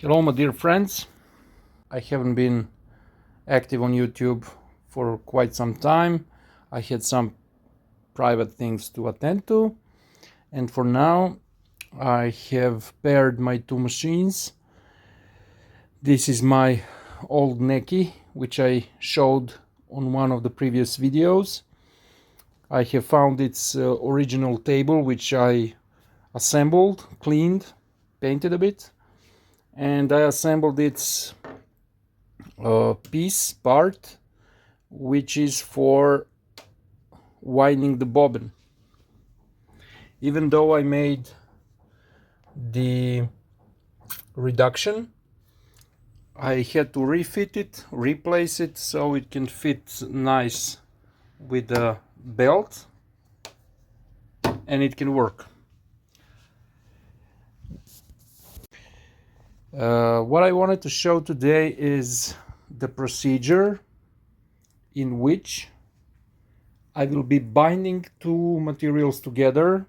Hello, my dear friends. I haven't been active on YouTube for quite some time. I had some private things to attend to, and for now I have paired my two machines. This is my old Neki, which I showed on one of the previous videos. I have found its original table, which I assembled, cleaned, painted a bit, and I assembled its piece part, which is for winding the bobbin. Even though I made the reduction, I had to refit it, replace it so it can fit nice with the belt and it can work. What I wanted to show today is the procedure in which I will be binding two materials together.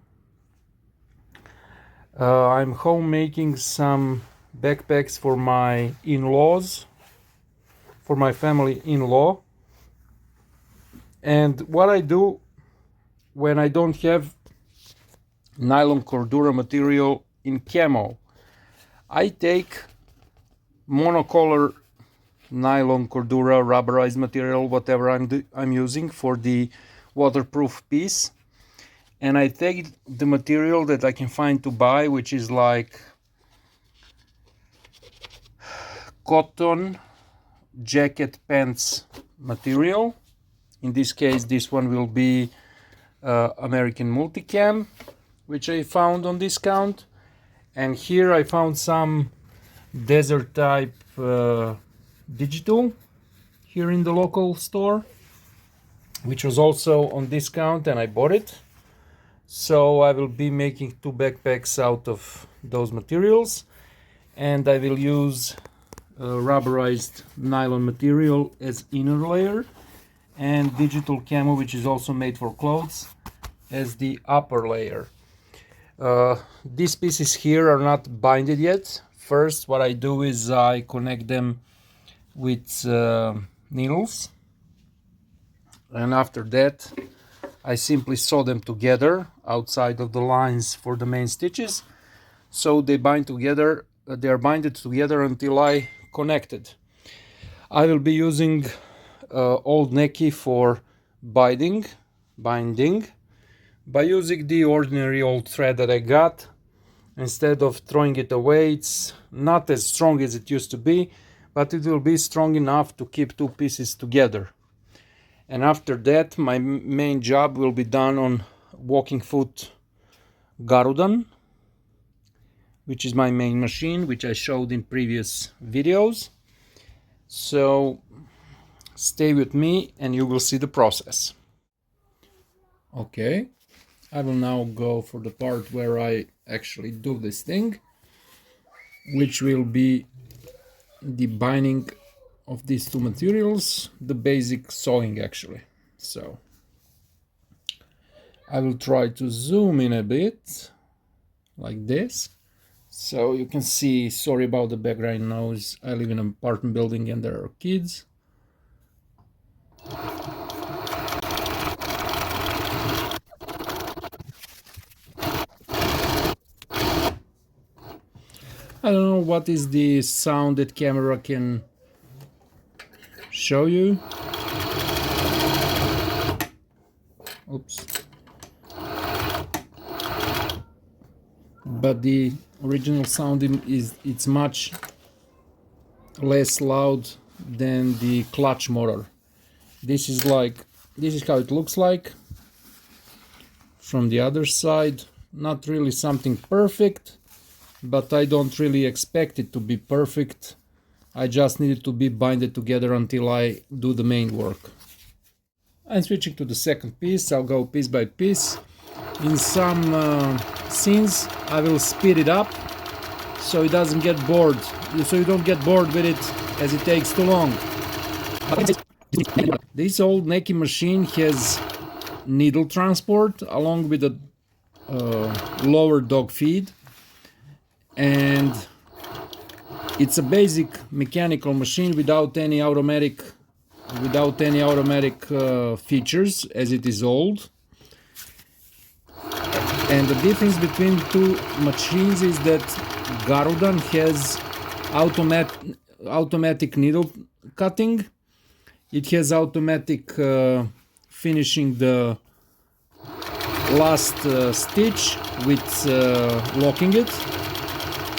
I'm home making some backpacks for my in-laws, for my family in-law. And what I do when I don't have nylon Cordura material in camo, I take monocolor nylon Cordura rubberized material, whatever I'm using for the waterproof piece, and I take the material that I can find to buy, which is like cotton jacket pants material. In this case, this one will be American Multicam, which I found on discount. And here I found some desert type digital here in the local store, which was also on discount, and I bought it. So I will be making two backpacks out of those materials, and I will use rubberized nylon material as inner layer and digital camo, which is also made for clothes, as the upper layer. These pieces here are not binded yet. First, what I do is I connect them with needles, and after that I simply sew them together outside of the lines for the main stitches, so they bind together. They are binded together until I connect it. I will be using old Neki for binding by using the ordinary old thread that I got. Instead of throwing it away, it's not as strong as it used to be, but it will be strong enough to keep two pieces together. And after that, my main job will be done on walking foot Garudan, which is my main machine, which I showed in previous videos. So stay with me and you will see the process. Okay, I will now go for the part where I actually do this thing, which will be the binding of these two materials, the basic sewing actually. So I will try to zoom in a bit like this so you can see. Sorry about the background noise, I live in an apartment building and there are kids. I don't know what is the sound that camera can show you. Oops. But the original sound it's much less loud than the clutch motor. This is how it looks like from the other side. Not really something perfect, but I don't really expect it to be perfect. I just need it to be binded together until I do the main work. I'm switching to the second piece. I'll go piece by piece. In some scenes I will speed it up so it doesn't get bored, so you don't get bored with it as it takes too long. This old Neki machine has needle transport along with a lower dog feed, and It's a basic mechanical machine without any automatic features, as it is old. And the difference between two machines is that Garudan has automatic needle cutting. It has automatic finishing the last stitch with locking it.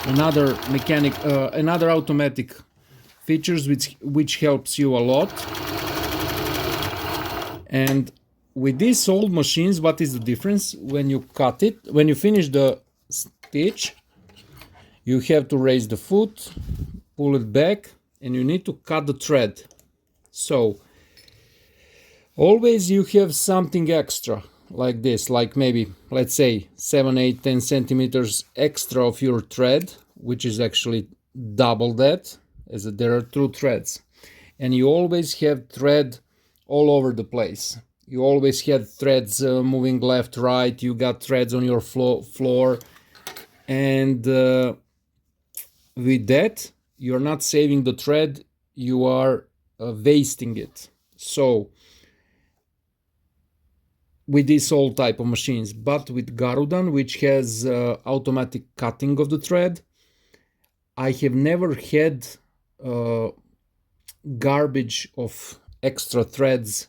Another automatic features which helps you a lot. And with these old machines, what is the difference? When you cut it, when you finish the stitch, you have to raise the foot, pull it back, and you need to cut the thread. So always you have something extra like this, like maybe, let's say 7, 8, 10 centimeters extra of your thread, which is actually double that, as there are 2 threads. And you always have thread all over the place. You always have threads moving left, right. You got threads on your floor. And with that, you're not saving the thread, you are wasting it. So with this old type of machines, but with Garudan, which has automatic cutting of the thread, I have never had garbage of extra threads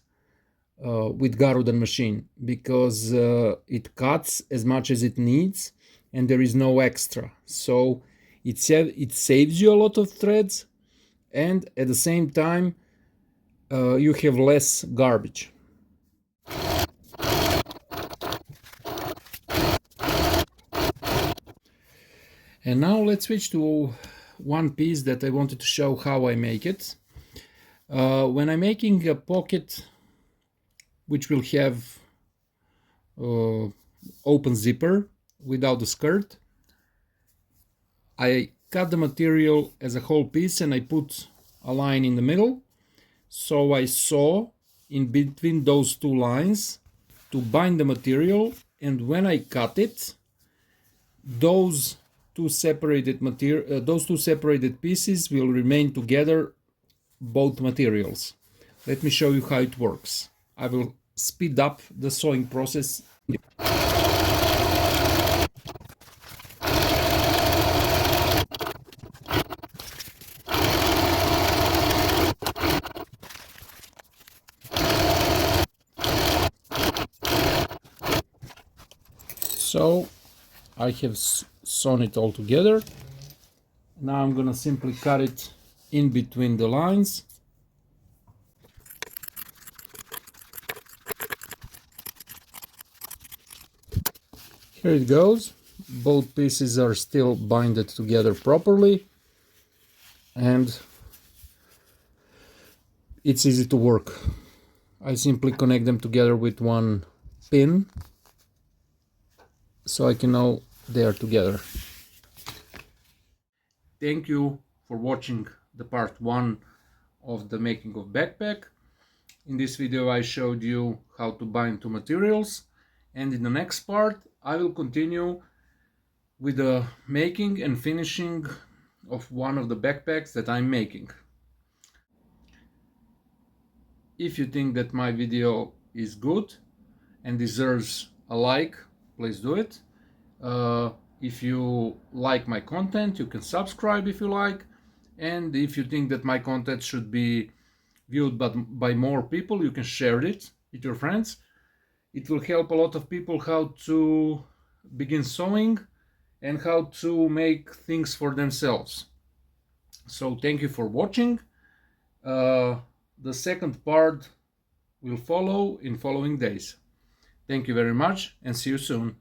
with Garudan machine, because it cuts as much as it needs and there is no extra. So it saves you a lot of threads, and at the same time you have less garbage. And now let's switch to one piece that I wanted to show how I make it. When I'm making a pocket which will have open zipper without the skirt, I cut the material as a whole piece and I put a line in the middle. So I sew in between those 2 lines to bind the material, and when I cut it, those two separated pieces will remain together, both materials. Let me show you how it works. I will speed up the sewing process. So I have sewn it all together. Now I'm gonna simply cut it in between the lines. Here it goes. Both pieces are still binded together properly, and it's easy to work. I simply connect them together with one pin, so I can know they are together. Thank you for watching the part 1 of the making of backpack. In this video I showed you how to bind 2 materials, and in the next part I will continue with the making and finishing of one of the backpacks that I'm making. If you think that my video is good and deserves a like, please do it. If you like my content, you can subscribe if you like, and if you think that my content should be viewed by more people, you can share it with your friends. It will help a lot of people how to begin sewing and how to make things for themselves. So thank you for watching. The second part will follow in following days. Thank you very much and see you soon.